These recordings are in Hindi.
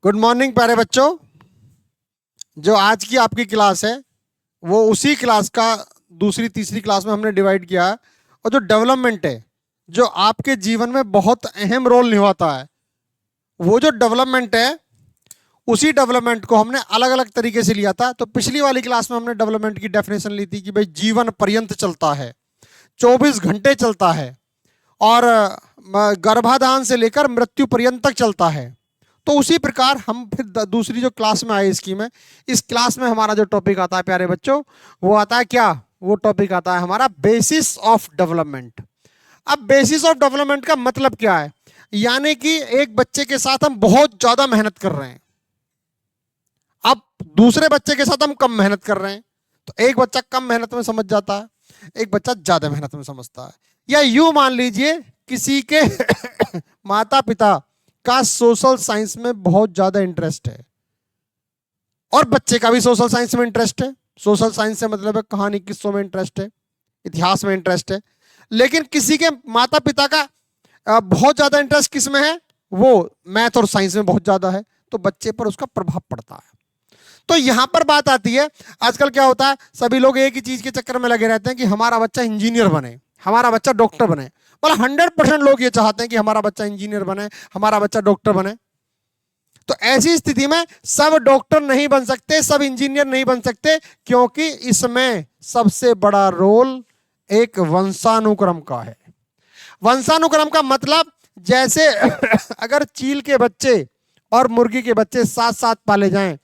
गुड मॉर्निंग प्यारे बच्चों। जो आज की आपकी क्लास है वो उसी क्लास का दूसरी तीसरी क्लास में हमने डिवाइड किया है। और जो डेवलपमेंट है जो आपके जीवन में बहुत अहम रोल निभाता है, वो जो डेवलपमेंट है उसी डेवलपमेंट को हमने अलग अलग तरीके से लिया था। तो पिछली वाली क्लास में हमने डेवलपमेंट की डेफिनेशन ली थी कि भाई जीवन पर्यंत चलता है, 24 घंटे चलता है और गर्भाधान से लेकर मृत्यु पर्यंत तक चलता है। तो उसी प्रकार हम फिर दूसरी जो क्लास में आए स्कीम है, इस क्लास में हमारा जो टॉपिक आता है प्यारे बच्चों, वो आता है क्या? वो टॉपिक आता है हमारा बेसिस ऑफ डेवलपमेंट। अब बेसिस ऑफ डेवलपमेंट का मतलब क्या है? यानी कि एक बच्चे के साथ हम बहुत ज्यादा मेहनत कर रहे हैं, अब दूसरे बच्चे के साथ हम कम मेहनत कर रहे हैं। तो एक बच्चा कम मेहनत में समझ जाता है, एक बच्चा ज्यादा मेहनत में समझता है। या यूं मान लीजिए किसी के माता पिता का सोशल साइंस में बहुत ज्यादा इंटरेस्ट है और बच्चे का भी सोशल साइंस में इंटरेस्ट है। सोशल साइंस से मतलब है कहानी किस्सों में इंटरेस्ट है, इतिहास में इंटरेस्ट है। लेकिन किसी के माता पिता का बहुत ज्यादा इंटरेस्ट किस में है? वो मैथ और साइंस में बहुत ज्यादा है, तो बच्चे पर उसका प्रभाव पड़ता है। तो यहां पर बात आती है, आजकल क्या होता है, सभी लोग एक ही चीज के चक्कर में लगे रहते हैं कि हमारा बच्चा इंजीनियर बने, हमारा बच्चा डॉक्टर बने। मतलब 100% लोग ये चाहते हैं कि हमारा बच्चा इंजीनियर बने, हमारा बच्चा डॉक्टर बने। तो ऐसी स्थिति में सब डॉक्टर नहीं बन सकते, सब इंजीनियर नहीं बन सकते, क्योंकि इसमें सबसे बड़ा रोल एक वंशानुक्रम का है। वंशानुक्रम का मतलब जैसे अगर चील के बच्चे और मुर्गी के बच्चे साथ साथ पाले जाएं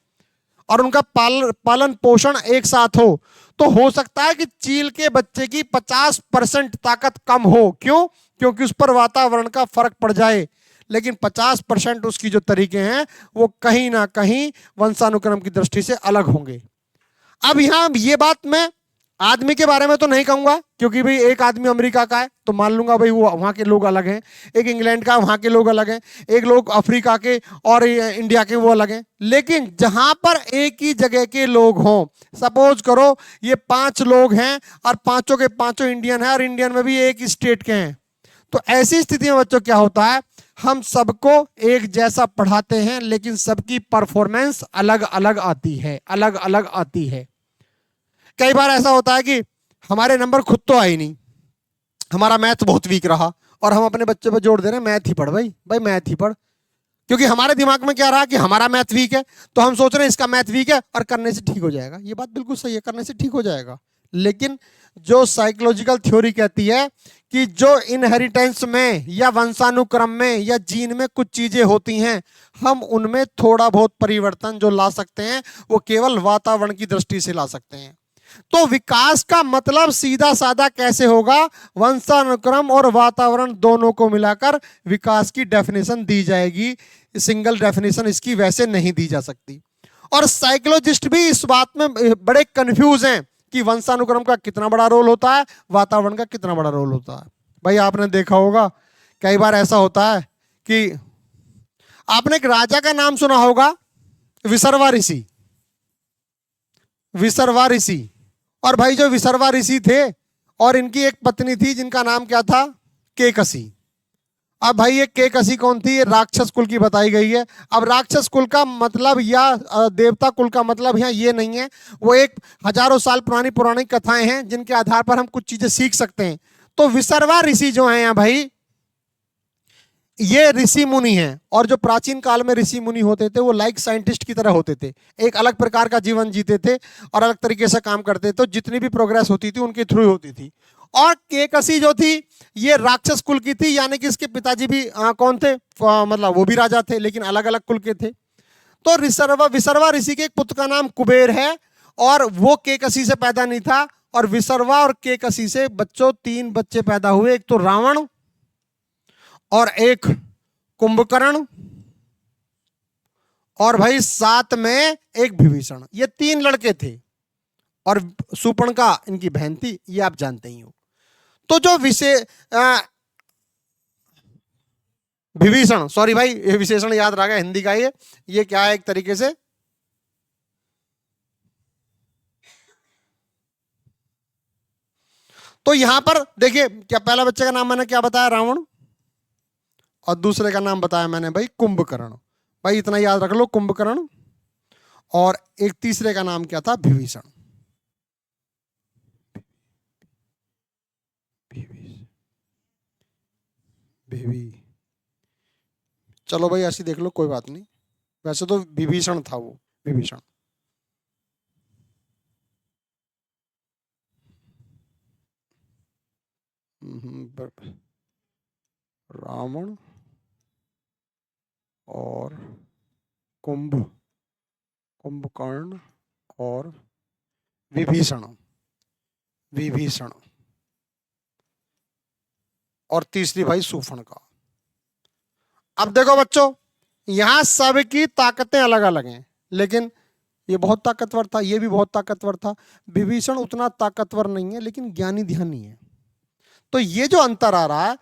और उनका पालन पोषण एक साथ हो सकता है कि चील के बच्चे की 50% ताकत कम हो। क्यों? क्योंकि उस पर वातावरण का फर्क पड़ जाए। लेकिन 50% उसकी जो तरीके हैं वो कहीं ना कहीं वंशानुक्रम की दृष्टि से अलग होंगे। अब यहां ये बात मैं आदमी के बारे में तो नहीं कहूंगा, क्योंकि भाई एक आदमी अमेरिका का है तो मान लूंगा भाई वो वहां के लोग अलग हैं, एक इंग्लैंड का वहां के लोग अलग हैं, एक लोग अफ्रीका के और इंडिया के वो अलग हैं। लेकिन जहां पर एक ही जगह के लोग हों, सपोज करो ये 5 लोग हैं और पांचों के पांचों इंडियन हैं और इंडियन में भी एक स्टेट के हैं, तो ऐसी स्थिति में बच्चों क्या होता है, हम सबको एक जैसा पढ़ाते हैं लेकिन सबकी परफॉर्मेंस अलग अलग आती है, अलग अलग आती है। कई बार ऐसा होता है कि हमारे नंबर खुद तो आए नहीं, हमारा मैथ बहुत वीक रहा और हम अपने बच्चे पर जोड़ दे रहे हैं मैथ ही पढ़, भाई भाई मैथ ही पढ़, क्योंकि हमारे दिमाग में क्या रहा कि हमारा मैथ वीक है, तो हम सोच रहे हैं इसका मैथ वीक है और करने से ठीक हो जाएगा। ये बात बिल्कुल सही है, करने से ठीक हो जाएगा। लेकिन जो साइकोलॉजिकल थ्योरी कहती है कि जो इनहेरिटेंस में या वंशानुक्रम में या जीन में कुछ चीजें होती हैं, हम उनमें थोड़ा बहुत परिवर्तन जो ला सकते हैं वो केवल वातावरण की दृष्टि से ला सकते हैं। तो विकास का मतलब सीधा साधा कैसे होगा? वंशानुक्रम और वातावरण दोनों को मिलाकर विकास की डेफिनेशन दी जाएगी। सिंगल डेफिनेशन इसकी वैसे नहीं दी जा सकती। और साइकोलॉजिस्ट भी इस बात में बड़े कंफ्यूज हैं कि वंशानुक्रम का कितना बड़ा रोल होता है, वातावरण का कितना बड़ा रोल होता है। भाई आपने देखा होगा कई बार ऐसा होता है कि आपने एक राजा का नाम सुना होगा, विसर्वा ऋषि। विसर्वा ऋषि, और भाई जो विसर्वा ऋषि थे और इनकी एक पत्नी थी जिनका नाम क्या था? केकसी। अब भाई ये केकसी कौन थी? ये राक्षस कुल की बताई गई है। अब राक्षस कुल का मतलब या देवता कुल का मतलब यहाँ ये नहीं है, वो एक हजारों साल पुरानी पुरानी कथाएं हैं जिनके आधार पर हम कुछ चीजें सीख सकते हैं। तो विसर्वा ऋषि जो है यहाँ भाई, ये ऋषि मुनि हैं, और जो प्राचीन काल में ऋषि मुनि होते थे वो लाइक साइंटिस्ट की तरह होते थे, एक अलग प्रकार का जीवन जीते थे और अलग तरीके से काम करते थे। तो जितनी भी प्रोग्रेस होती थी उनके थ्रू होती थी। और केकसी जो थी ये राक्षस कुल की थी, यानी कि इसके पिताजी भी कौन थे? मतलब वो भी राजा थे लेकिन अलग अलग कुल के थे। तो विसर्वा ऋषि के एक पुत्र का नाम कुबेर है और वो केकसी से पैदा नहीं था। और विसर्वा और केकसी से बच्चों 3 बच्चे पैदा हुए, एक तो रावण और एक कुंभकर्ण और भाई साथ में एक विभीषण। ये 3 लड़के थे और शूर्पणखा इनकी बहन थी, ये आप जानते ही हो। तो जो विभीषण, सॉरी भाई ये विशेषण याद रहा, हिंदी का ये क्या है एक तरीके से, तो यहां पर देखिए क्या पहला बच्चे का नाम मैंने क्या बताया? रावण, और दूसरे का नाम बताया मैंने भाई कुंभकर्ण। भाई इतना याद रख लो, कुंभकर्ण। और एक तीसरे का नाम क्या था? विभीषण। चलो भाई ऐसी देख लो, कोई बात नहीं। वैसे तो विभीषण था वो, विभीषण। रावण और कुंभकर्ण और विभीषण। विभीषण और तीसरी भाई शूर्पणखा। अब देखो बच्चों, यहां सबकी ताकतें अलग अलग हैं, लेकिन ये बहुत ताकतवर था, ये भी बहुत ताकतवर था। विभीषण उतना ताकतवर नहीं है, लेकिन ज्ञानी ध्यानी है। तो ये जो अंतर आ रहा है,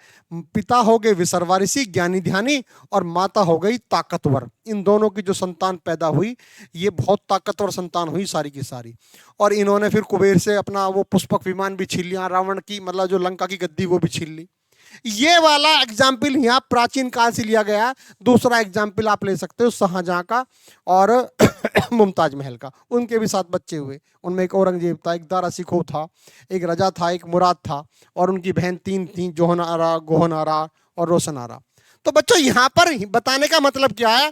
पिता हो गए विसर्वारिशी ज्ञानी ध्यानी, और माता हो गई ताकतवर। इन दोनों की जो संतान पैदा हुई, ये बहुत ताकतवर संतान हुई सारी की सारी। और इन्होंने फिर कुबेर से अपना वो पुष्पक विमान भी छीन लिया, रावण की मतलब जो लंका की गद्दी वो भी छीन ली। ये वाला एग्जाम्पल यहाँ प्राचीन काल से लिया गया। दूसरा एग्जाम्पल आप ले सकते हो शाहजहां का और मुमताज महल का। उनके भी 7 बच्चे हुए, उनमें एक औरंगजेब था, एक दारा सिकोह था, एक रजा था, एक मुराद था, और उनकी बहन 3 थी, जोहन आरा, गोहन आरा और रोशन आरा। तो बच्चों यहाँ पर बताने का मतलब क्या है?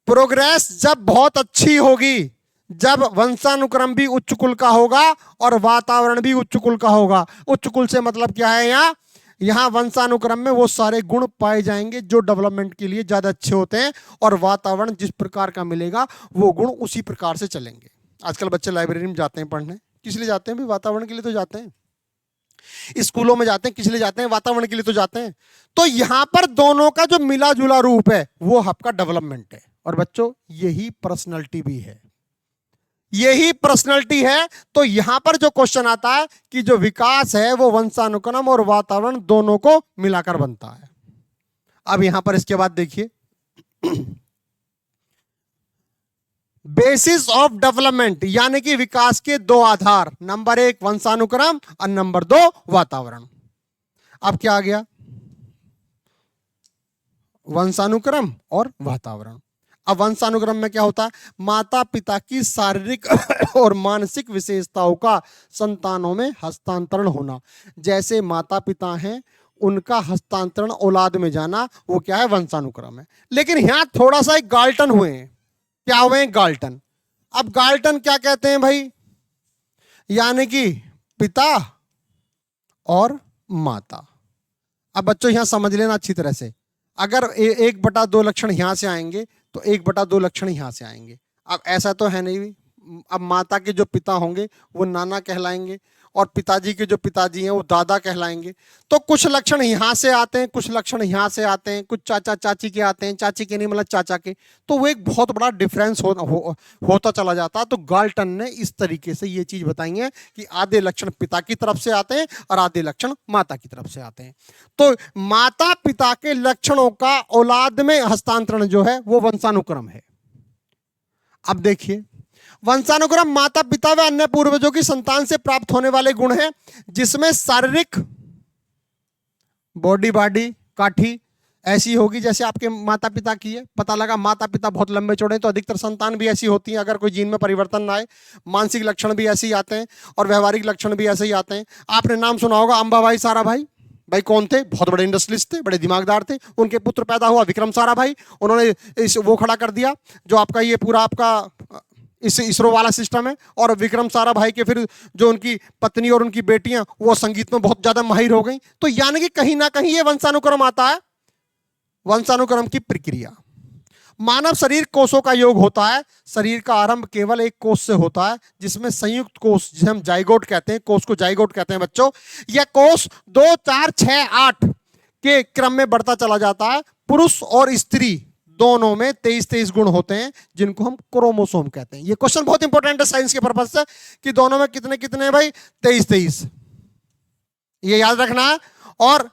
प्रोग्रेस जब बहुत अच्छी होगी, जब वंशानुक्रम भी उच्च कुल का होगा और वातावरण भी उच्च कुल का होगा। उच्च कुल से मतलब क्या है? यहाँ वंशानुक्रम में वो सारे गुण पाए जाएंगे जो डेवलपमेंट के लिए ज्यादा अच्छे होते हैं, और वातावरण जिस प्रकार का मिलेगा वो गुण उसी प्रकार से चलेंगे। आजकल बच्चे लाइब्रेरी में जाते हैं पढ़ने, किस लिए जाते हैं? भी वातावरण के लिए तो जाते हैं। स्कूलों में जाते हैं, किस लिए जाते हैं? वातावरण के लिए तो जाते हैं। तो यहां पर दोनों का जो मिला जुला रूप है वो आपका डेवलपमेंट है। और बच्चों यही पर्सनैलिटी भी है, यही पर्सनैलिटी है। तो यहां पर जो क्वेश्चन आता है कि जो विकास है वो वंशानुक्रम और वातावरण दोनों को मिलाकर बनता है। अब यहां पर इसके बाद देखिए, बेसिस ऑफ डेवलपमेंट, यानी कि विकास के 2 आधार, नंबर 1 वंशानुक्रम और नंबर 2 वातावरण। अब क्या आ गया? वंशानुक्रम और वातावरण। अब वंशानुक्रम में क्या होता है? माता पिता की शारीरिक और मानसिक विशेषताओं का संतानों में हस्तांतरण होना। जैसे माता पिता हैं, उनका हस्तांतरण औलाद में जाना, वो क्या है? वंशानुक्रम है। लेकिन यहां थोड़ा सा एक गाल्टन हुए हैं। क्या हुए हैं? गाल्टन। अब गाल्टन क्या कहते हैं भाई? यानी कि पिता और माता। अब बच्चों यहां समझ लेना अच्छी तरह से, अगर 1/2 लक्षण यहां से आएंगे तो 1/2 लक्षण यहां से आएंगे। अब ऐसा तो है नहीं। अब माता के जो पिता होंगे वो नाना कहलाएंगे, और पिताजी के जो पिताजी हैं वो दादा कहलाएंगे। तो कुछ लक्षण यहां से आते हैं, कुछ लक्षण यहां से आते हैं, कुछ चाचा चाची के आते हैं, चाची के नहीं मतलब चाचा के। तो वो एक बहुत बड़ा डिफरेंस होता चला जाता है। तो गाल्टन ने इस तरीके से ये चीज बताई है कि आधे लक्षण पिता की तरफ से आते हैं और आधे लक्षण माता की तरफ से आते हैं। तो माता पिता के लक्षणों का औलाद में हस्तांतरण जो है वो वंशानुक्रम है। अब देखिए, वंशानुक्रम माता पिता व अन्य पूर्वजों की संतान से प्राप्त होने वाले गुण हैं, जिसमें शारीरिक बॉडी काठी ऐसी होगी जैसे आपके माता पिता की है। पता लगा माता पिता बहुत लंबे चौड़े, तो अधिकतर संतान भी ऐसी होती है अगर कोई जीन में परिवर्तन ना आए। मानसिक लक्षण भी ऐसे ही आते हैं और व्यवहारिक लक्षण भी ऐसे ही आते हैं। आपने नाम सुना होगा अंबाभाई साराभाई। भाई कौन थे? बहुत बड़े इंडस्ट्रियलिस्ट थे, बड़े दिमागदार थे। उनके पुत्र पैदा हुआ विक्रम साराभाई। उन्होंने इस वो खड़ा कर दिया जो आपका ये पूरा आपका इस इसरो वाला सिस्टम है। और विक्रम साराभाई के फिर जो उनकी पत्नी और उनकी बेटियां वो संगीत में बहुत ज्यादा माहिर हो गई। तो यानी कि कहीं ना कहीं ये वंशानुक्रम आता है, वंशानुक्रम की प्रक्रिया। मानव शरीर कोषों का योग होता है। शरीर का आरंभ केवल एक कोष से होता है, जिसमें संयुक्त कोष, जिसे हम जाइगोट कहते हैं, कोष को जाइगोट कहते हैं बच्चों। यह कोष 2, 4, 6, 8 के क्रम में बढ़ता चला जाता है। पुरुष और स्त्री दोनों में 23 गुण होते हैं, जिनको हम क्रोमोसोम कहते हैं। ये क्वेश्चन बहुत इंपॉर्टेंट है साइंस के पर्पज से कि दोनों में कितने कितने भाई? 23, ये याद रखना है। और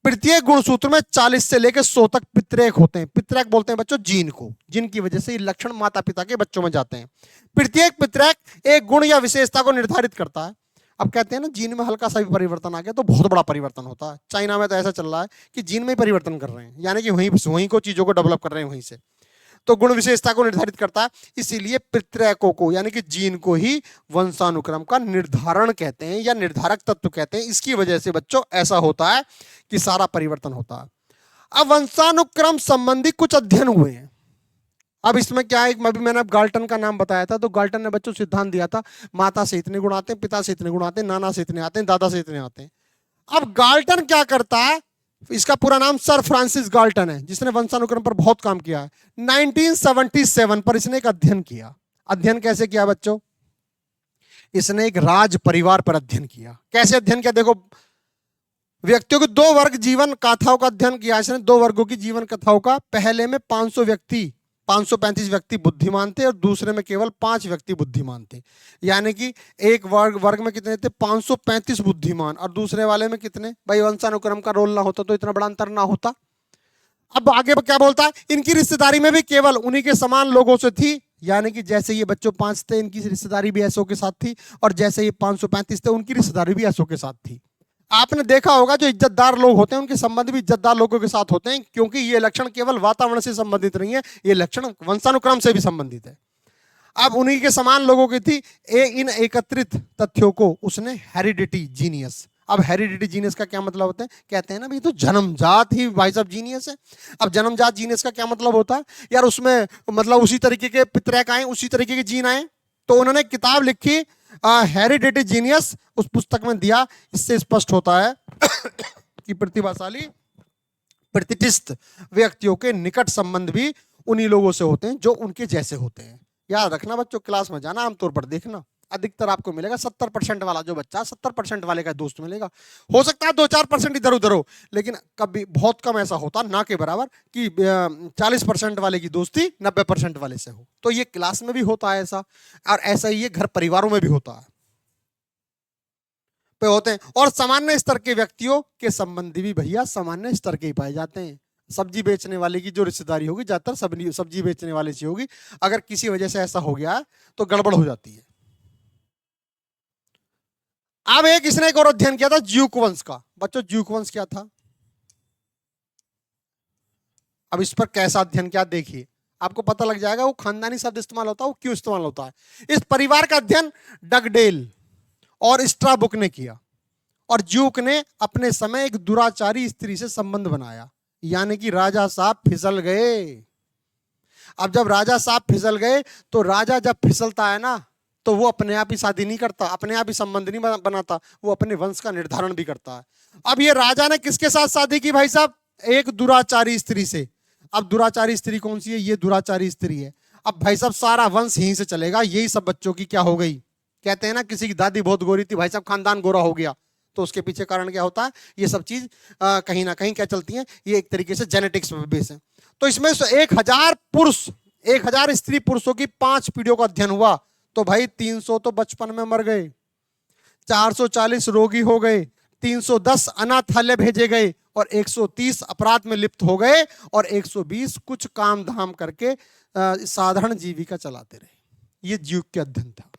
प्रत्येक गुणसूत्र में 40 से लेकर 100 तक पितरेक होते हैं। पितरेक बोलते हैं बच्चों जीन को, जिनकी वजह से ये लक्षण माता पिता के बच्चों में जाते हैं। प्रत्येक पितरेक एक गुण या विशेषता को निर्धारित करता है। अब कहते हैं ना जीन में हल्का सा भी परिवर्तन आ गया तो बहुत बड़ा परिवर्तन होता है। चाइना में तो ऐसा चल रहा है कि जीन में ही परिवर्तन कर रहे हैं, यानी कि वहीं को चीजों को डेवलप कर रहे हैं वहीं से। तो गुण विशेषता को निर्धारित करता है। इसीलिए पितृकों को यानी कि जीन को ही वंशानुक्रम का निर्धारण कहते हैं या निर्धारक तत्व कहते हैं। इसकी वजह से बच्चों ऐसा होता है कि सारा परिवर्तन होता है। अब वंशानुक्रम संबंधी कुछ अध्ययन हुए हैं। अब इसमें क्या है, अभी मैंने गाल्टन का नाम बताया था, तो गाल्टन ने बच्चों सिद्धांत दिया था माता से इतने गुण आते हैं, पिता से इतने गुण आते हैं, नाना से इतने आते हैं, दादा से इतने आते हैं। अब गाल्टन क्या करता है, इसका पूरा नाम सर फ्रांसिस गाल्टन है, जिसने वंशानुक्रम पर बहुत काम किया है। 1977 पर इसने एक अध्ययन किया। अध्ययन कैसे किया बच्चों, इसने एक राज परिवार पर अध्ययन किया। कैसे अध्ययन किया, देखो व्यक्तियों की 2 वर्ग जीवन कथाओं का अध्ययन किया इसने, 2 वर्गों की जीवन कथाओं का। पहले में 535 व्यक्ति बुद्धिमान थे और दूसरे में केवल 5 व्यक्ति बुद्धिमान थे। यानी कि एक वर्ग में कितने थे, 535 बुद्धिमान, और दूसरे वाले में कितने, भाई वंशानुक्रम का रोल ना होता तो इतना बड़ा अंतर ना होता। अब आगे क्या बोलता है, इनकी रिश्तेदारी में भी केवल उन्हीं के समान लोगों से थी। यानी कि जैसे ये बच्चों 5 थे, इनकी रिश्तेदारी भी ऐसों के साथ थी, और जैसे ये 535 थे, उनकी रिश्तेदारी भी ऐसों के साथ थी। आपने देखा होगा जो इज्जतदार लोग होते हैं उनके संबंध भी इज्जतदार लोगों के साथ होते हैं, क्योंकि ये लक्षण केवल वातावरण से संबंधित नहीं है, ये लक्षण वंशानुक्रम से भी संबंधित है। अब उन्हीं के समान लोगों की थी। इन एकत्रित तथ्यों को उसने हेरिडिटी जीनियस, अब हेरिडिटी जीनियस का क्या मतलब होता है, कहते हैं ना भाई तो जन्मजात ही भाई साहब जीनियस है। अब जन्मजात जीनियस का क्या मतलब होता है यार, उसमें मतलब उसी तरीके के पितरक आए, उसी तरीके के जीन आए। तो उन्होंने किताब लिखी हेरिडिटी जीनियस, उस पुस्तक में दिया। इससे स्पष्ट होता है कि प्रतिभाशाली प्रतिष्ठित व्यक्तियों के निकट संबंध भी उन्हीं लोगों से होते हैं जो उनके जैसे होते हैं। याद रखना बच्चों, क्लास में जाना, आमतौर पर देखना, अधिकतर आपको मिलेगा 70% वाला जो बच्चा 70% वाले का दोस्त मिलेगा। हो सकता है 2-4% इधर उधर हो, लेकिन कभी बहुत कम ऐसा होता ना के बराबर कि 40% वाले की दोस्ती 90% वाले से हो। तो ये क्लास में भी होता है ऐसा, और ऐसा ही ये घर परिवारों में भी होता है पे होते हैं। और सामान्य स्तर के व्यक्तियों के संबंधी भी भैया सामान्य स्तर के ही पाए जाते हैं। सब्जी बेचने वाले की जो रिश्तेदारी होगी ज्यादातर सब्जी बेचने वाले से होगी। अगर किसी वजह से ऐसा हो गया तो गड़बड़ हो जाती है। अब इसने एक और अध्ययन किया था ज्यूक वंश का। बच्चों ज्यूक वंश क्या था, अब इस पर कैसा अध्ययन किया देखिए, आपको पता लग जाएगा। वो खानदानी शब्द इस्तेमाल होता है, वो क्यों इस्तेमाल होता है। इस परिवार का अध्ययन डगडेल और स्ट्राबुक ने किया, और ज्यूक ने अपने समय एक दुराचारी स्त्री से संबंध बनाया। यानी कि राजा साहब फिसल गए। अब जब राजा साहब फिसल गए तो राजा जब फिसलता है ना तो वो अपने आप ही शादी नहीं करता, अपने आप ही संबंध नहीं बनाता, वो अपने वंश का निर्धारण भी करता है। अब ये राजा ने किसके साथ शादी की भाई साहब, एक दुराचारी स्त्री से। अब दुराचारी स्त्री कौन सी है, ये दुराचारी स्त्री है। अब भाई साहब सारा वंश यहीं से चलेगा। यही सब बच्चों की क्या हो गई, कहते हैं ना किसी की दादी बहुत गोरी थी, भाई साहब खानदान गोरा हो गया। तो उसके पीछे कारण क्या होता है, ये सब चीज कहीं ना कहीं क्या चलती है, ये एक तरीके से जेनेटिक्स बेस है। तो इसमें 1000 स्त्री पुरुषों की 5 पीढ़ियों का अध्ययन हुआ। तो भाई 300 तो बचपन में मर गए, 440 रोगी हो गए, 310 अनाथालय भेजे गए, और 130 अपराध में लिप्त हो गए, और 120 कुछ काम धाम करके साधारण जीविका चलाते रहे। ये ज्यूक के अध्ययन था।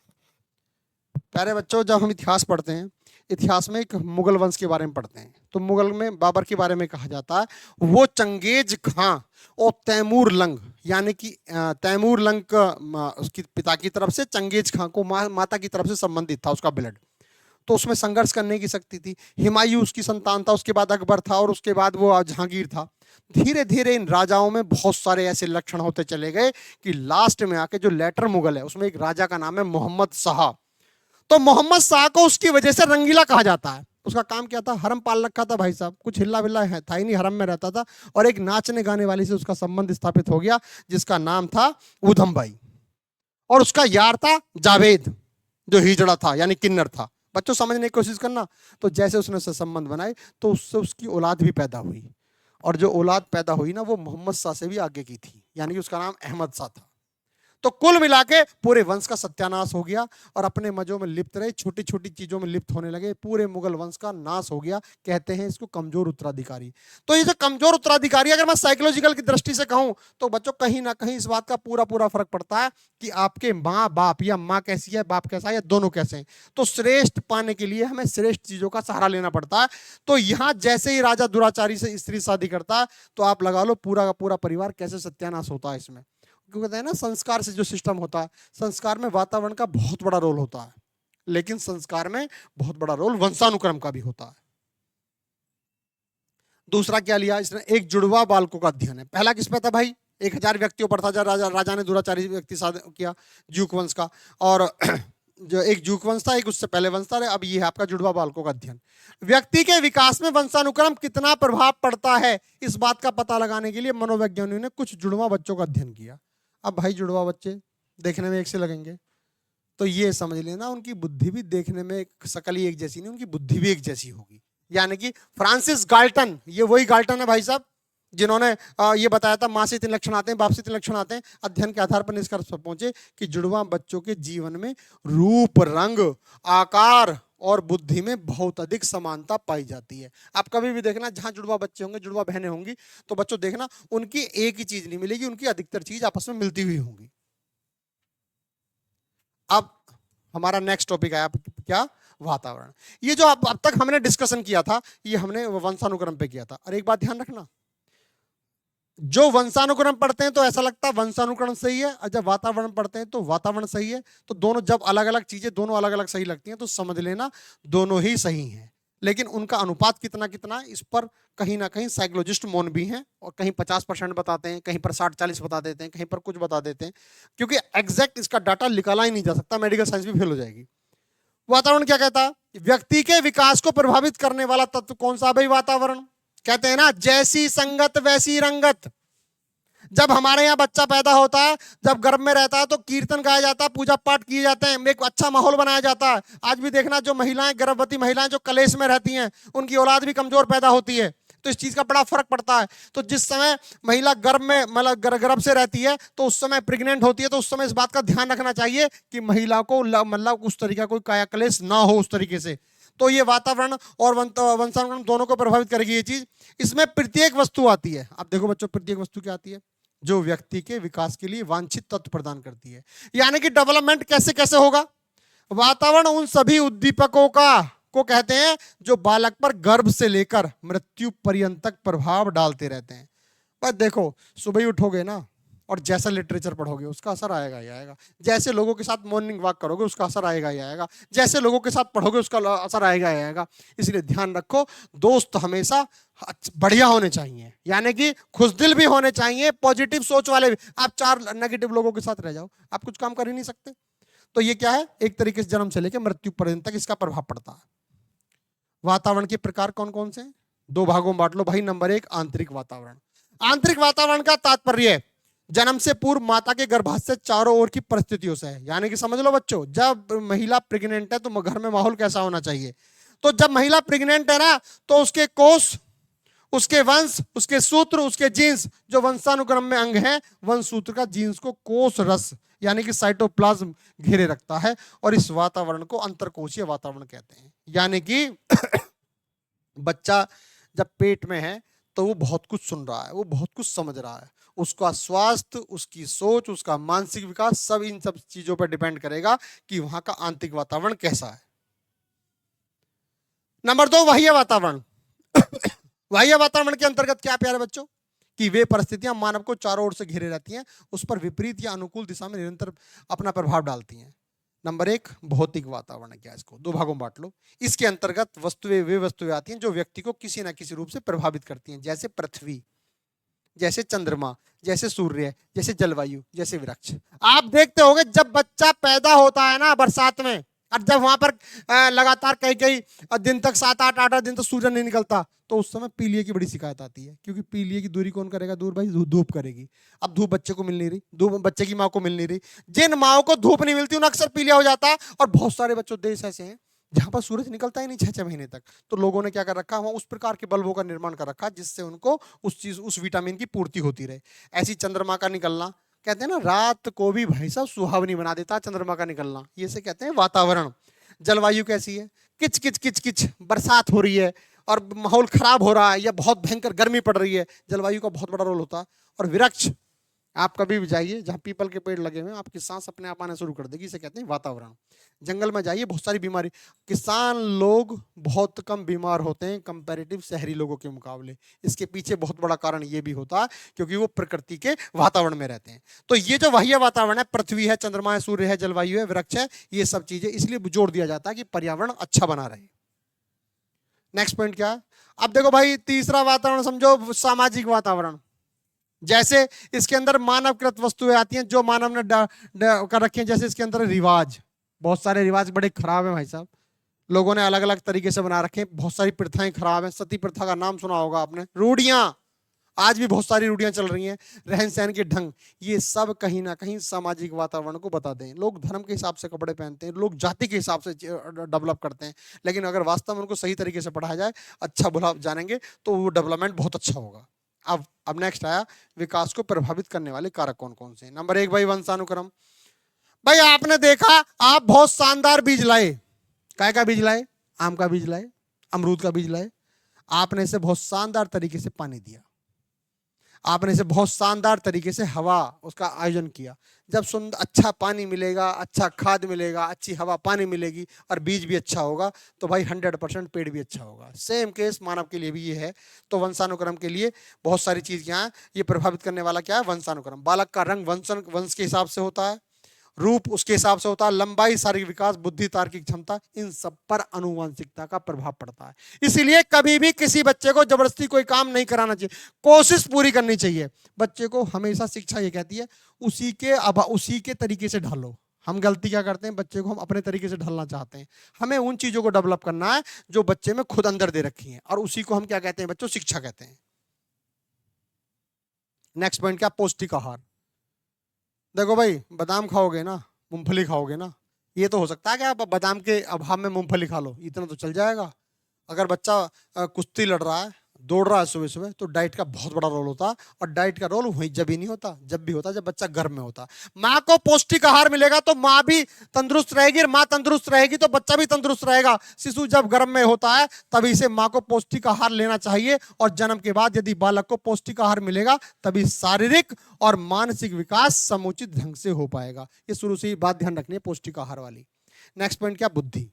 प्यारे बच्चों, जब हम इतिहास पढ़ते हैं, इतिहास में एक मुगल वंश के बारे में पढ़ते हैं, तो मुगल में बाबर के बारे में कहा जाता है वो चंगेज खां और तैमूर लंग, यानी कि तैमूर लंग का उसकी पिता की तरफ से, चंगेज खां को माता की तरफ से संबंधित था उसका ब्लड। तो उसमें संघर्ष करने की शक्ति थी। हुमायूं उसकी संतान था, उसके बाद अकबर था, और उसके बाद वो जहांगीर था। धीरे धीरे इन राजाओं में बहुत सारे ऐसे लक्षण होते चले गए कि लास्ट में आके जो लेटर मुगल है उसमें एक राजा का नाम है मोहम्मद शाह। तो मोहम्मद शाह को उसकी वजह से रंगीला कहा जाता है। उसका काम क्या था, हरम पाल रखा था भाई साहब, कुछ हिल्ला बिल्ला था ही नहीं, हरम में रहता था। और एक नाचने गाने वाली से उसका संबंध स्थापित हो गया जिसका नाम था ऊधम भाई, और उसका यार था जावेद जो हिजड़ा था यानी किन्नर था। बच्चों समझने की कोशिश करना। तो जैसे उसने उससे संबंध बनाए तो उससे उसकी औलाद भी पैदा हुई, और जो औलाद पैदा हुई ना वो मोहम्मद शाह से भी आगे की थी, यानी कि उसका नाम अहमद शाह था। तो कुल मिला के पूरे वंश का सत्यानाश हो गया, और अपने मजों में लिप्त रहे, छोटी छोटी चीजों में लिप्त होने लगे, पूरे मुगल वंश का नाश हो गया। कहते हैं इसको कमजोर उत्तराधिकारी। तो ये जो कमजोर उत्तराधिकारी, अगर मैं साइकोलॉजिकल की दृष्टि से कहूं तो बच्चों कहीं ना कहीं इस बात का पूरा पूरा फर्क पड़ता है कि आपके माँ बाप, या माँ कैसी है बाप कैसा है, या दोनों कैसे हैं। तो श्रेष्ठ पाने के लिए हमें श्रेष्ठ चीजों का सहारा लेना पड़ता है। तो यहाँ जैसे ही राजा दुराचारी से स्त्री शादी करता है तो आप लगा लो पूरा का पूरा परिवार कैसे सत्यानाश होता है इसमें। क्यों कहते हैं ना, संस्कार से जो सिस्टम होता है, संस्कार में वातावरण का बहुत बड़ा रोल होता है, लेकिन संस्कार में बहुत बड़ा रोल वंशानुक्रम का भी होता है। दूसरा क्या लिया इसने, एक जुड़वा बालकों का अध्ययन है। पहला किस पे था भाई, 1000 व्यक्तियों पर था, जब राजा ने दुराचारी व्यक्ति किया ज्यूक वंश का, और जो एक ज्यूक वंश था, एक उससे पहले वंश था, अब ये है आपका जुड़वा बालकों का अध्ययन। व्यक्ति के विकास में वंशानुक्रम कितना प्रभाव पड़ता है, इस बात का पता लगाने के लिए मनोवैज्ञानिकों ने कुछ जुड़वा बच्चों का अध्ययन किया। अब भाई जुड़वा बच्चे देखने में एक से लगेंगे, तो ये समझ लेना उनकी बुद्धि भी देखने में शकल ही एक जैसी नहीं, उनकी बुद्धि भी एक जैसी होगी। यानी कि फ्रांसिस गाल्टन, ये वही गाल्टन है भाई साहब जिन्होंने ये बताया था माँ से 3 लक्षण आते हैं, बाप से 3 लक्षण आते हैं। अध्ययन के आधार पर निष्कर्ष पर पहुंचे कि जुड़वा बच्चों के जीवन में रूप, रंग, आकार और बुद्धि में बहुत अधिक समानता पाई जाती है। आप कभी भी देखना जहां जुड़वा बच्चे होंगे, जुड़वा बहनें होंगी, तो बच्चों देखना उनकी एक ही चीज नहीं मिलेगी, उनकी अधिकतर चीज आपस में मिलती हुई होंगी। अब हमारा नेक्स्ट टॉपिक है क्या, वातावरण। ये जो अब तक हमने डिस्कशन किया था, ये हमने वंशानुक्रम पे किया था। और एक बात ध्यान रखना, जो वंशानुक्रम पढ़ते हैं तो ऐसा लगता है वंशानुक्रम सही है, और जब वातावरण पढ़ते हैं तो वातावरण सही है। तो दोनों जब अलग अलग चीजें दोनों अलग अलग सही लगती हैं तो समझ लेना दोनों ही सही हैं, लेकिन उनका अनुपात कितना कितना, इस पर कहीं ना कहीं साइकोलॉजिस्ट मौन भी हैं, और कहीं 50% बताते हैं, कहीं पर 60-40 बता देते हैं, कहीं पर कुछ बता देते हैं, क्योंकि एग्जैक्ट इसका डाटा निकाला ही नहीं जा सकता, मेडिकल साइंस भी फेल हो जाएगी। वातावरण क्या कहता है, व्यक्ति के विकास को प्रभावित करने वाला तत्व कौन सा भाई, वातावरण। कहते हैं ना, जैसी संगत वैसी रंगत। जब हमारे यहाँ बच्चा पैदा होता है, जब गर्भ में रहता है तो कीर्तन गाया जाता है, पूजा पाठ किए जाते हैं, एक अच्छा माहौल बनाया जाता है। आज भी देखना, जो महिलाएं, गर्भवती महिलाएं जो कलेश में रहती हैं, उनकी औलाद भी कमजोर पैदा होती है, तो इस चीज का बड़ा फर्क पड़ता है। तो जिस समय महिला गर्भ में, मतलब गर्भ से रहती है, तो उस समय प्रेग्नेंट होती है, तो उस समय इस बात का ध्यान रखना चाहिए कि महिला को मतलब उस तरीका कोई काया कलेश ना हो उस तरीके से। तो ये वातावरण और वंशानुक्रम दोनों को प्रभावित करेगी ये चीज। इसमें प्रत्येक वस्तु आती है। अब देखो बच्चों, प्रत्येक वस्तु क्या आती है, जो व्यक्ति के विकास के लिए वांछित तत्व प्रदान करती है। यानी कि डेवलपमेंट कैसे कैसे होगा, वातावरण उन सभी उद्दीपकों को कहते हैं जो बालक पर गर्भ से लेकर मृत्यु पर्यंत तक प्रभाव डालते रहते हैं। पर देखो, सुबह ही उठोगे ना और जैसा लिटरेचर पढ़ोगे उसका असर आएगा ही आएगा, जैसे लोगों के साथ मॉर्निंग वॉक करोगे उसका असर आएगा ही आएगा, जैसे लोगों के साथ पढ़ोगे उसका असर आएगा ही आएगा। इसलिए ध्यान रखो, दोस्त हमेशा बढ़िया होने चाहिए, यानी कि खुशदिल भी होने चाहिए, पॉजिटिव सोच वाले भी। आप 4 नेगेटिव लोगों के साथ रह जाओ, आप कुछ काम कर ही नहीं सकते। तो ये क्या है, एक तरीके से जन्म से लेकर मृत्यु पर्यंत तक इसका प्रभाव पड़ता है। वातावरण के प्रकार कौन कौन से, 2 भागों में बांट लो भाई। नंबर 1, आंतरिक वातावरण। आंतरिक वातावरण का तात्पर्य जन्म से पूर्व माता के गर्भाशय से चारों ओर की परिस्थितियों से है। यानी कि समझ लो बच्चों, जब महिला प्रेग्नेंट है तो घर में माहौल कैसा होना चाहिए। तो जब महिला प्रेग्नेंट है ना, तो उसके कोष, उसके वंश, उसके सूत्र, उसके जीन्स, जो वंशानुक्रम में अंग हैं, वंश सूत्र का जीन्स को कोष रस यानी कि साइटोप्लाज्म घेरे रखता है, और इस वातावरण को अंतरकोशीय वातावरण कहते हैं। यानी कि बच्चा जब पेट में है तो वो बहुत कुछ सुन रहा है, वो बहुत कुछ समझ रहा है, उसका स्वास्थ्य, उसकी सोच, उसका मानसिक विकास, सब इन सब चीजों पर डिपेंड करेगा कि वहां का आंतरिक वातावरण कैसा है। नंबर 2, बाह्य वातावरण। बाह्य वातावरण के अंतर्गत क्या प्यारे बच्चों, कि वे परिस्थितियां मानव को चारों ओर से घेरे रहती हैं, उस पर विपरीत या अनुकूल दिशा में निरंतर अपना प्रभाव डालती हैं। नंबर 1, भौतिक वातावरण क्या, इसको 2 भागों में बांट लो। इसके अंतर्गत वे वस्तुएं आती हैं जो व्यक्ति को किसी ना किसी रूप से प्रभावित करती हैं, जैसे पृथ्वी, जैसे चंद्रमा, जैसे सूर्य, जैसे जलवायु, जैसे वृक्ष। आप देखते होंगे जब बच्चा पैदा होता है ना बरसात में, और जब वहां पर लगातार कई कई दिन तक 7-8 दिन तक सूरज नहीं निकलता, तो उस समय पीलिया की बड़ी शिकायत आती है, क्योंकि पीलिया की दूरी कौन करेगा दूर भाई, धूप करेगी। अब धूप बच्चे को मिल नहीं रही, धूप बच्चे की माँ को मिल नहीं रही। जिन माओ को धूप नहीं मिलती उन अक्सर पीलिया हो जाता है। और बहुत सारे बच्चों देश ऐसे हैं जहां पर सूरज निकलता ही नहीं 6-6 महीने तक, तो लोगों ने क्या कर रखा, वहां उस प्रकार के बल्बों का निर्माण कर रखा जिससे उनको उस विटामिन की पूर्ति होती रहे। ऐसी चंद्रमा का निकलना, कहते हैं ना रात को भी भाई साहब सुहावनी बना देता चंद्रमा का निकलना, ये से कहते हैं वातावरण। जलवायु कैसी है, किच किच किच किच बरसात हो रही है और माहौल खराब हो रहा है, या बहुत भयंकर गर्मी पड़ रही है, जलवायु का बहुत बड़ा रोल होता है। और वृक्ष, आप कभी भी जाइए जहाँ पीपल के पेड़ लगे हुए हैं, आपकी सांस अपने आप आना शुरू कर देगी, इसे कहते हैं वातावरण। जंगल में जाइए, बहुत सारी बीमारी, किसान लोग बहुत कम बीमार होते हैं कंपैरेटिव शहरी लोगों के मुकाबले। इसके पीछे बहुत बड़ा कारण ये भी होता है क्योंकि वो प्रकृति के वातावरण में रहते हैं। तो ये जो बाह्य वातावरण है, पृथ्वी है, चंद्रमा है, सूर्य है, जलवायु है, वृक्ष है, ये सब चीजें इसलिए जोड़ दिया जाता है कि पर्यावरण अच्छा बना रहे। नेक्स्ट पॉइंट क्या है? अब देखो भाई, तीसरा वातावरण समझो सामाजिक वातावरण। जैसे इसके अंदर मानवकृत वस्तुएं आती हैं जो मानव ने कर रखी हैं। जैसे इसके अंदर रिवाज, बहुत सारे रिवाज बड़े खराब हैं भाई साहब, लोगों ने अलग अलग तरीके से बना रखे हैं। बहुत सारी प्रथाएं खराब हैं। सती प्रथा का नाम सुना होगा आपने। रूढ़ियां, आज भी बहुत सारी रूढ़ियां चल रही हैं। रहन सहन के ढंग, ये सब कहीं ना कहीं सामाजिक वातावरण को बताते हैं। लोग धर्म के हिसाब से कपड़े पहनते हैं, लोग जाति के हिसाब से डेवलप करते हैं, लेकिन अगर वास्तव में उनको सही तरीके से पढ़ाया जाए, अच्छा बुरा जानेंगे, तो वो डेवलपमेंट बहुत अच्छा होगा। अब नेक्स्ट आया, विकास को प्रभावित करने वाले कारक कौन कौन से। नंबर 1 भाई, वंशानुक्रम। भाई आपने देखा, आप बहुत शानदार बीज लाए, काय का बीज लाए, आम का बीज लाए, अमरूद का बीज लाए, आपने इसे बहुत शानदार तरीके से पानी दिया, आपने इसे बहुत शानदार तरीके से हवा उसका आयोजन किया। जब सुंदर अच्छा पानी मिलेगा, अच्छा खाद मिलेगा, अच्छी हवा पानी मिलेगी और बीज भी अच्छा होगा, तो भाई 100% पेड़ भी अच्छा होगा। सेम केस मानव के लिए भी ये है। तो वंशानुक्रम के लिए बहुत सारी चीज यहाँ ये प्रभावित करने वाला क्या है, वंशानुक्रम। बालक का रंग वंश के हिसाब से होता है, रूप उसके हिसाब से होता है, लंबाई, शारीरिक विकास, बुद्धि, तार्किक क्षमता, इन सब पर आनुवंशिकता का प्रभाव पड़ता है। इसीलिए कभी भी किसी बच्चे को जबरदस्ती कोई काम नहीं कराना चाहिए, कोशिश पूरी करनी चाहिए। बच्चे को हमेशा शिक्षा ये कहती है उसी के तरीके से ढालो। हम गलती क्या करते हैं, बच्चे को हम अपने तरीके से ढलना चाहते हैं। हमें उन चीजों को डेवलप करना है जो बच्चे में खुद अंदर दे रखी है, और उसी को हम क्या कहते हैं बच्चों, शिक्षा कहते हैं। नेक्स्ट पॉइंट क्या, पौष्टिक आहार। देखो भाई, बादाम खाओगे ना, मूंगफली खाओगे ना, ये तो हो सकता है कि आप बादाम के अभाव में मूंगफली खा लो, इतना तो चल जाएगा। अगर बच्चा कुश्ती लड़ रहा है, दौड़ रहा है सुबह सुबह, तो डाइट का बहुत बड़ा रोल होता है। और डाइट का रोल वही जब ही नहीं होता, जब भी होता जब बच्चा गर्भ में होता। माँ को पौष्टिक आहार मिलेगा तो माँ भी तंदुरुस्त रहेगी, माँ तंदुरुस्त रहेगी तो बच्चा भी तंदुरुस्त रहेगा। शिशु जब गर्भ में होता है तभी से माँ को पौष्टिक आहार लेना चाहिए, और जन्म के बाद यदि बालक को पौष्टिक आहार मिलेगा तभी शारीरिक और मानसिक विकास समुचित ढंग से हो पाएगा। ये शुरू से ही बात ध्यान रखनी है पौष्टिक आहार वाली। नेक्स्ट पॉइंट क्या, बुद्धि।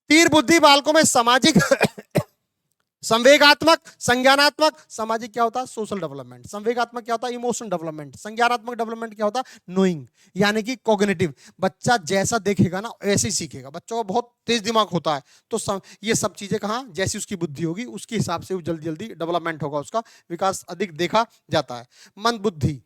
तीर बुद्धि बालकों में सामाजिक संवेगात्मक, संज्ञानात्मक। सामाजिक क्या होता है, सोशल डेवलपमेंट। संवेगात्मक क्या होता है, इमोशनल डेवलपमेंट। संज्ञानात्मक डेवलपमेंट क्या होता है, नोइंग, यानी कि कॉग्निटिव। बच्चा जैसा देखेगा ना वैसे ही सीखेगा। बच्चों का बहुत तेज दिमाग होता है, तो ये सब चीजें कहाँ, जैसी उसकी बुद्धि होगी उसके हिसाब से वो जल्दी जल्दी डेवलपमेंट होगा, उसका विकास अधिक देखा जाता है। मंद बुद्धि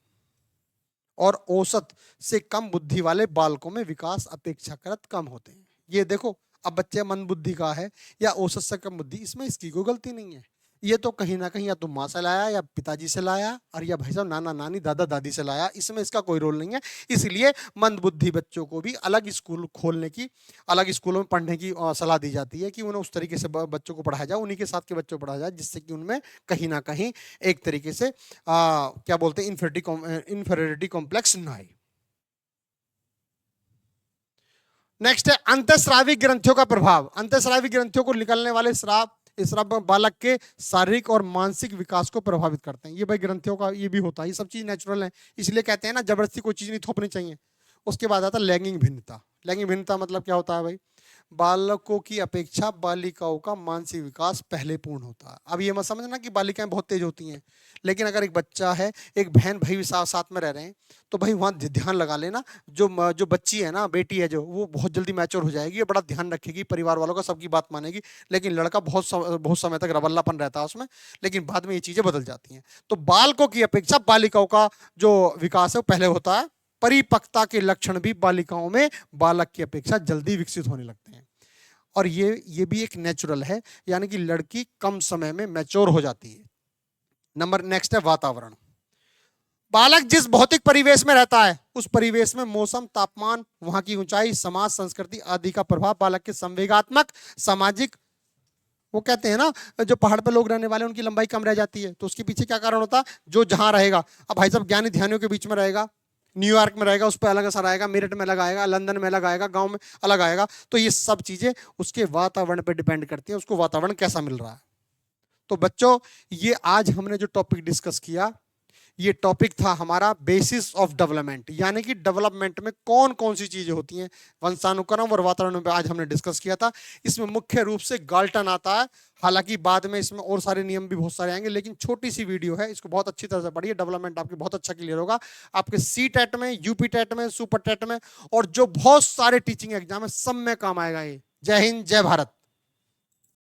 और औसत से कम बुद्धि वाले बालकों में विकास अपेक्षाकृत कम होते हैं। ये देखो, अब बच्चे मंद बुद्धि का है या औसत से कम बुद्धि, इसमें इसकी कोई गलती नहीं है। ये तो कहीं ना कहीं या तो माँ से लाया या पिताजी से लाया, और या भाई साहब नाना नानी दादा दादी से लाया, इसमें इसका कोई रोल नहीं है। इसलिए मंद बुद्धि बच्चों को भी अलग स्कूल खोलने की, अलग स्कूलों में पढ़ने की सलाह दी जाती है कि उन्हें उस तरीके से बच्चों को पढ़ाया जाए, उन्हीं के साथ के बच्चों को पढ़ाया जाए, जिससे कि उनमें कहीं ना कहीं एक तरीके से क्या बोलते हैं, इंफीरियरिटी कॉम्प्लेक्स ना आए। नेक्स्ट है अंतःस्रावी ग्रंथियों का प्रभाव। अंतःस्रावी ग्रंथियों को निकलने वाले स्राव बालक के शारीरिक और मानसिक विकास को प्रभावित करते हैं। ये भाई ग्रंथियों का ये भी होता है, ये सब चीज नेचुरल है। इसलिए कहते हैं ना, जबरदस्ती कोई चीज नहीं थोपनी चाहिए। उसके बाद आता है लैंगिक भिन्नता। लैंगिक भिन्नता मतलब क्या होता है भाई, बालकों की अपेक्षा बालिकाओं का मानसिक विकास पहले पूर्ण होता है। अब ये मत समझना कि बालिकाएं बहुत तेज होती हैं, लेकिन अगर एक बच्चा है, एक बहन भाई साथ में रह रहे हैं, तो भाई वहाँ ध्यान लगा लेना, जो बच्ची है ना, बेटी है जो, वो बहुत जल्दी मैच्योर हो जाएगी, बड़ा ध्यान रखेगी, परिवार वालों का सबकी बात मानेगी। लेकिन लड़का बहुत समय तक रबल्लापन रहता है उसमें, लेकिन बाद में ये चीजें बदल जाती हैं। तो बालकों की अपेक्षा बालिकाओं का जो विकास है वो पहले होता है। परिपक्वता के लक्षण भी बालिकाओं में बालक की अपेक्षा जल्दी विकसित होने लगते हैं, और ये भी एक नेचुरल है, यानी कि लड़की कम समय में मैच्योर हो जाती है। नंबर नेक्स्ट है वातावरण। बालक जिस भौतिक परिवेश में रहता है, उस परिवेश में मौसम, तापमान, वहां की ऊंचाई, समाज, संस्कृति आदि का प्रभाव बालक के संवेगात्मक, सामाजिक, वो कहते हैं ना, जो पहाड़ पे लोग रहने वाले उनकी लंबाई कम रह जाती है, तो उसके पीछे क्या कारण होता है, जो जहां रहेगा। अब भाई साहब ज्ञानी ध्यानियों के बीच में रहेगा, न्यूयॉर्क में रहेगा, उस पर अलग असर आएगा, मेरठ में अलग आएगा, लंदन में अलग आएगा, गांव में अलग आएगा। तो ये सब चीजें उसके वातावरण पर डिपेंड करती है, उसको वातावरण कैसा मिल रहा है। तो बच्चों, ये आज हमने जो टॉपिक डिस्कस किया, ये टॉपिक था हमारा बेसिस ऑफ डेवलपमेंट, यानी कि डेवलपमेंट में कौन कौन सी चीजें होती हैं। वंशानुक्रम और वातावरण पे आज हमने डिस्कस किया था। इसमें मुख्य रूप से गाल्टन आता है, हालांकि बाद में इसमें और सारे नियम भी बहुत सारे आएंगे, लेकिन छोटी सी वीडियो है, इसको बहुत अच्छी तरह से पढ़िए। डेवलपमेंट आपके बहुत अच्छा क्लियर होगा आपके सी टेट में, यूपी टेट में, सुपर टेट में, और जो बहुत सारे टीचिंग एग्जाम है सब में काम आएगा ये। जय हिंद, जय भारत।